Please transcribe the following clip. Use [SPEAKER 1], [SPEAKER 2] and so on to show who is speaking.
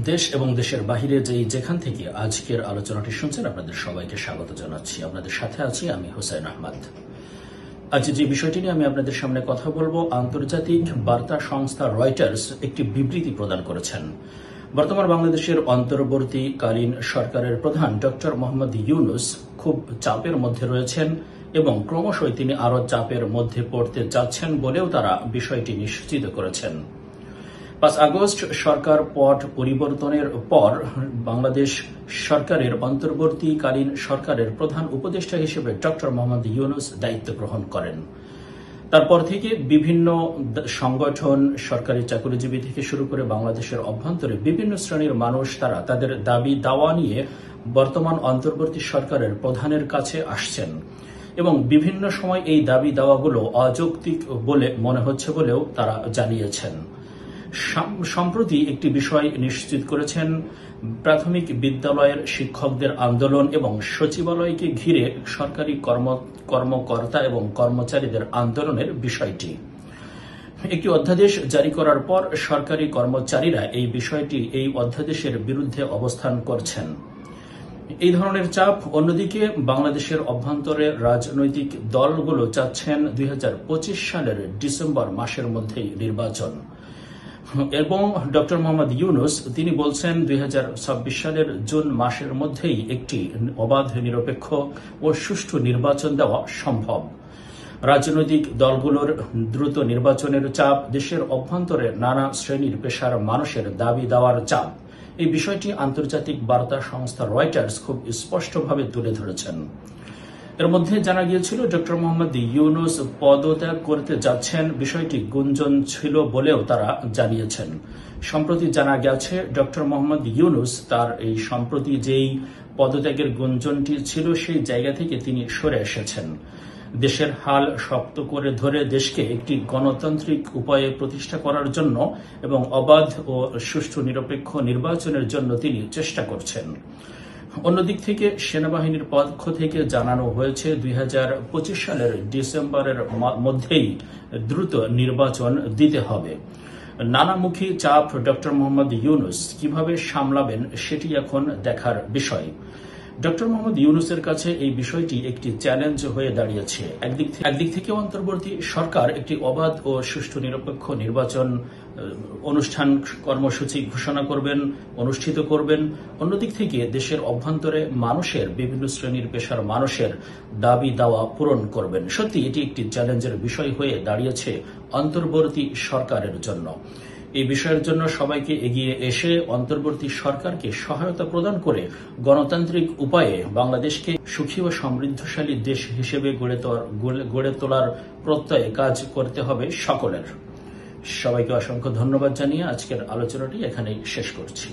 [SPEAKER 1] দেশ এবং দেশের বাহিরে যেখান থেকে আজকের আলোচনাটি শুনছেন আপনাদের সবাইকে স্বাগত জানাচ্ছি। আপনাদের সাথে আছি আমি হুসাইন আহমদ। আজ যে বিষয়টি নিয়ে আমি আপনাদের সামনে কথা বলবো, আন্তর্জাতিক বার্তা সংস্থা রয়টার্স একটি বিবৃতি প্রদান করেছেন। বর্তমান বাংলাদেশের অন্তর্বর্তীকালীন সরকারের প্রধান ডক্টর মোহাম্মদ ইউনূস খুব চাপের মধ্যে রয়েছেন এবং ক্রমশই তিনি আরও চাপের মধ্যে পড়তে যাচ্ছেন বলেও তারা বিষয়টি নিশ্চিত করেছেন। 5 আগস্ট সরকার পট পরিবর্তনের পর বাংলাদেশ সরকারের অন্তর্বর্তীকালীন সরকারের প্রধান উপদেষ্টা হিসেবে ডক্টর মোহাম্মদ ইউনূস দায়িত্ব গ্রহণ করেন। তারপর থেকে বিভিন্ন সংগঠন, সরকারি চাকরিজীবী থেকে শুরু করে বাংলাদেশের অভ্যন্তরে বিভিন্ন শ্রেণীর মানুষ তারা তাদের দাবি দাওয়া নিয়ে বর্তমান অন্তর্বর্তী সরকারের প্রধানের কাছে আসছেন এবং বিভিন্ন সময় এই দাবি দাওয়াগুলো অযৌক্তিক বলে মনে হচ্ছে বলেও তারা জানিয়েছেন। সম্প্রতি একটি বিষয় নিশ্চিত করেছেন প্রাথমিক বিদ্যালয়ের শিক্ষকদের আন্দোলন এবং সচিবালয়কে ঘিরে সরকারি কর্মকর্তা এবং কর্মচারীদের আন্দোলনের বিষয়টি। একটি অধ্যাদেশ জারি করার পর সরকারি কর্মচারীরা এই অধ্যাদেশের বিরুদ্ধে অবস্থান করছেন। এই ধরনের চাপ। অন্যদিকে বাংলাদেশের অভ্যন্তরে রাজনৈতিক দলগুলো চাচ্ছেন 2025 সালের ডিসেম্বর মাসের মধ্যেই নির্বাচন এবং ডক্টর মোহাম্মদ ইউনূস তিনি বলছেন 2026 সালের জুন মাসের মধ্যেই একটি অবাধ, নিরপেক্ষ ও সুষ্ঠু নির্বাচন দেওয়া সম্ভব। রাজনৈতিক দলগুলোর দ্রুত নির্বাচনের চাপ, দেশের অভ্যন্তরে নানা শ্রেণীর পেশার মানুষের দাবি দেওয়ার চাপ, এই বিষয়টি আন্তর্জাতিক বার্তা সংস্থা রয়টার্স খুব স্পষ্টভাবে তুলে ধরেছেন। এর মধ্যে জানা গিয়েছিল ডক্টর মোহাম্মদ ইউনূস পদত্যাগ করতে যাচ্ছেন, বিষয়টি গুঞ্জন ছিল বলেও তারা জানিয়েছেন। সম্প্রতি জানা গেছে ডক্টর মোহাম্মদ ইউনূস তার এই সম্প্রতি যেই পদত্যাগের গুঞ্জনটি ছিল সেই জায়গা থেকে তিনি সরে এসেছেন। দেশের হাল শক্ত করে ধরে দেশকে একটি গণতান্ত্রিক উপায়ে প্রতিষ্ঠা করার জন্য এবং অবাধ ও সুষ্ঠু নিরপেক্ষ নির্বাচনের জন্য তিনি চেষ্টা করছেন। অন্যদিক থেকে সেনাবাহিনীর পক্ষ থেকে জানানো হয়েছে 2025 সালের ডিসেম্বরের মধ্যেই দ্রুত নির্বাচন দিতে হবে। নানামুখী চাপ ডক্টর মোহাম্মদ ইউনূস কিভাবে সামলাবেন সেটি এখন দেখার বিষয়। ডক্টর মোহাম্মদ ইউনূসের কাছে এই বিষয়টি একটি চ্যালেঞ্জ হয়ে দাঁড়িয়েছে। একদিক থেকে অন্তর্বর্তী সরকার একটি অবাধ ও সুষ্ঠু নিরপেক্ষ নির্বাচন অনুষ্ঠান কর্মসূচি ঘোষণা করবেন, অনুষ্ঠিত করবেন। অন্যদিক থেকে দেশের অভ্যন্তরে মানুষের বিভিন্ন শ্রেণীর পেশার মানুষের দাবি দাওয়া পূরণ করবেন। সত্যি এটি একটি চ্যালেঞ্জের বিষয় হয়ে দাঁড়িয়েছে অন্তর্বর্তী সরকারের জন্য। এই বিষয়ের জন্য সবাইকে এগিয়ে এসে অন্তর্বর্তী সরকারকে সহায়তা প্রদান করে গণতান্ত্রিক উপায়ে বাংলাদেশকে সুখী ও সমৃদ্ধশালী দেশ হিসেবে গড়ে তোলার প্রত্যয়ে কাজ করতে হবে সকলের। সবাইকে অসংখ্য ধন্যবাদ জানিয়ে আজকের আলোচনাটি এখানেই শেষ করছি।